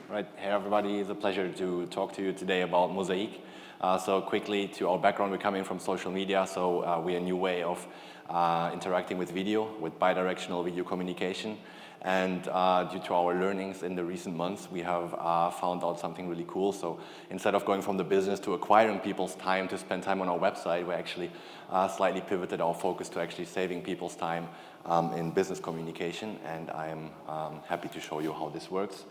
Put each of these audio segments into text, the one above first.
Right. Hey everybody, it's a pleasure to talk to you today about Mosaeek. So quickly to our background, we're coming from social media, so we're a new way of interacting with video, with bidirectional video communication. And due to our learnings in the recent months, we have found out something really cool. So instead of going from the business to acquiring people's time to spend time on our website, we actually slightly pivoted our focus to actually saving people's time in business communication. And I am happy to show you how this works.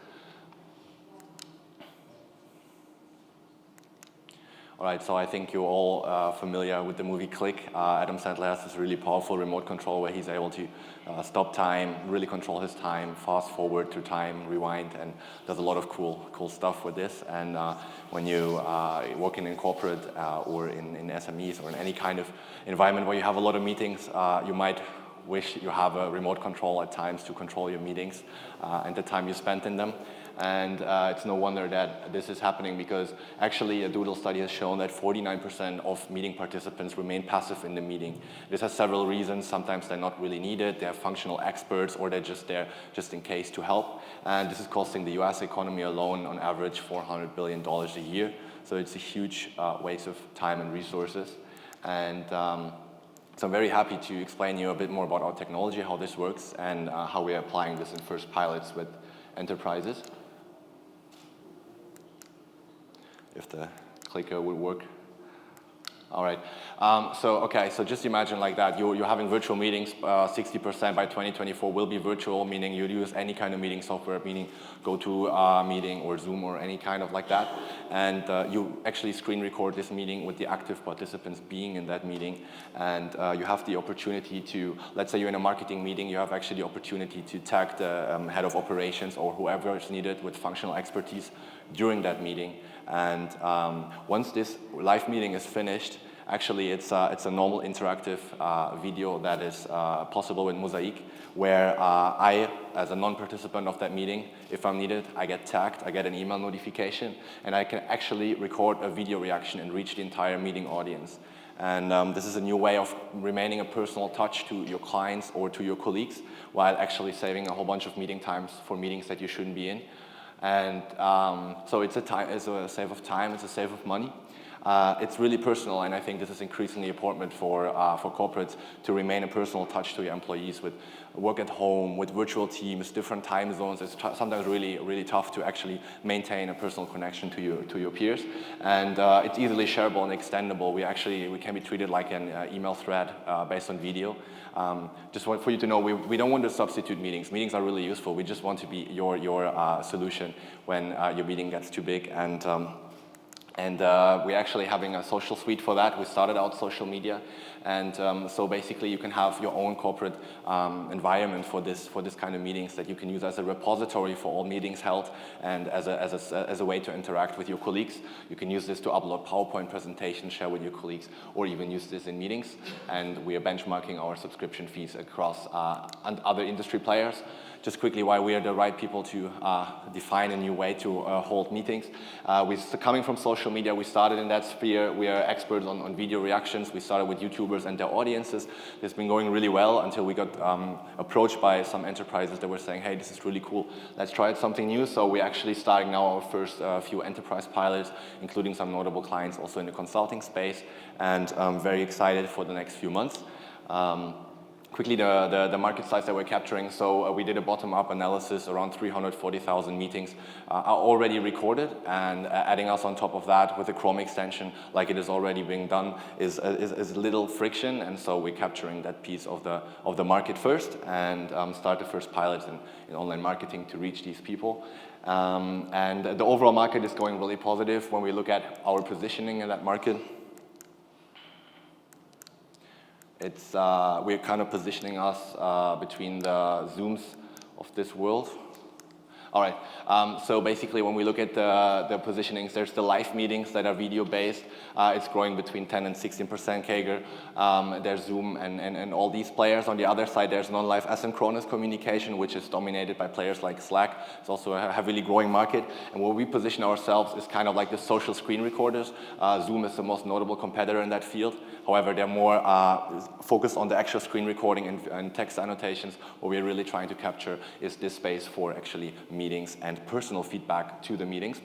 All right, so I think you're all familiar with the movie Click. Adam Sandler has this really powerful remote control where he's able to stop time, really control his time, fast forward through time, rewind, and does a lot of cool stuff with this. And when you working in corporate or in SMEs or in any kind of environment where you have a lot of meetings, you might wish you have a remote control at times to control your meetings and the time you spent in them. And it's no wonder that this is happening because actually a Doodle study has shown that 49% of meeting participants remain passive in the meeting. This has several reasons. Sometimes they're not really needed, they're functional experts, or they're just there just in case to help. And this is costing the US economy alone on average $400 billion a year. So it's a huge waste of time and resources. And so I'm very happy to explain you a bit more about our technology, how this works, and how we're applying this in first pilots with enterprises. If the clicker would work. All right. So just imagine like that. You're having virtual meetings. 60% by 2024 will be virtual, meaning you'd use any kind of meeting software, meaning GoToMeeting or Zoom or any kind of like that. And you actually screen record this meeting with the active participants being in that meeting. And you have the opportunity to, let's say you're in a marketing meeting, you have actually the opportunity to tag the head of operations or whoever is needed with functional expertise during that meeting. And once this live meeting is finished, actually it's a normal interactive video that is possible with Mosaeek, where I, as a non-participant of that meeting, if I'm needed, I get tagged, I get an email notification, and I can actually record a video reaction and reach the entire meeting audience. And this is a new way of remaining a personal touch to your clients or to your colleagues, while actually saving a whole bunch of meeting times for meetings that you shouldn't be in. And so it's a save of time, it's a save of money. It's really personal, and I think this is increasingly important for corporates to remain a personal touch to your employees with work at home, with virtual teams, different time zones. It's sometimes really tough to actually maintain a personal connection to your peers. And it's easily shareable and extendable. We can be treated like an email thread based on video. Just want for you to know, we don't want to substitute meetings. Meetings are really useful. We just want to be your solution when your meeting gets too big. And we're actually having a social suite for that. We started out social media, and so basically you can have your own corporate environment for this kind of meetings that you can use as a repository for all meetings held, and as a way to interact with your colleagues. You can use this to upload PowerPoint presentations, share with your colleagues, or even use this in meetings. And we are benchmarking our subscription fees across other industry players. Just quickly, why we are the right people to define a new way to hold meetings. Coming from social media, we started in that sphere. We are experts on video reactions. We started with YouTubers and their audiences. It's been going really well until we got approached by some enterprises that were saying, hey, this is really cool. Let's try something new. So we're actually starting now our first few enterprise pilots, including some notable clients also in the consulting space. And I'm very excited for the next few months. Quickly, the market size that we're capturing. So we did a bottom-up analysis. Around 340,000 meetings are already recorded, and adding us on top of that with a Chrome extension, like it is already being done, is little friction. And so we're capturing that piece of the market first, and start the first pilots in online marketing to reach these people. And the overall market is going really positive when we look at our positioning in that market. We're kind of positioning us between the Zooms of this world. All right, so basically when we look at the positionings, there's the live meetings that are video-based. It's growing between 10 and 16% CAGR. There's Zoom and all these players. On the other side, there's non-live asynchronous communication, which is dominated by players like Slack. It's also a heavily growing market. And where we position ourselves is kind of like the social screen recorders. Zoom is the most notable competitor in that field. However, they're more focused on the actual screen recording and text annotations. What we're really trying to capture is this space for actually meetings meetings and personal feedback to the meetings.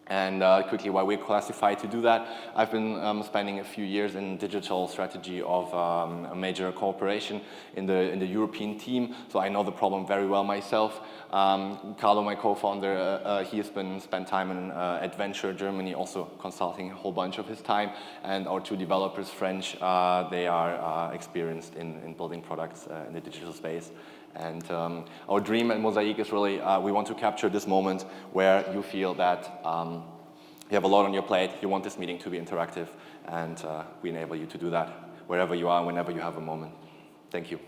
And quickly, why we're classified to do that, I've been spending a few years in digital strategy of a major corporation in the European team, so I know the problem very well myself. Carlo, my co-founder, he has spent time in Adventure, Germany, also consulting a whole bunch of his time. And our two developers, French, they are experienced in building products in the digital space. And our dream at Mosaeek is really, we want to capture this moment where you feel that you have a lot on your plate, you want this meeting to be interactive, and we enable you to do that wherever you are, whenever you have a moment. Thank you.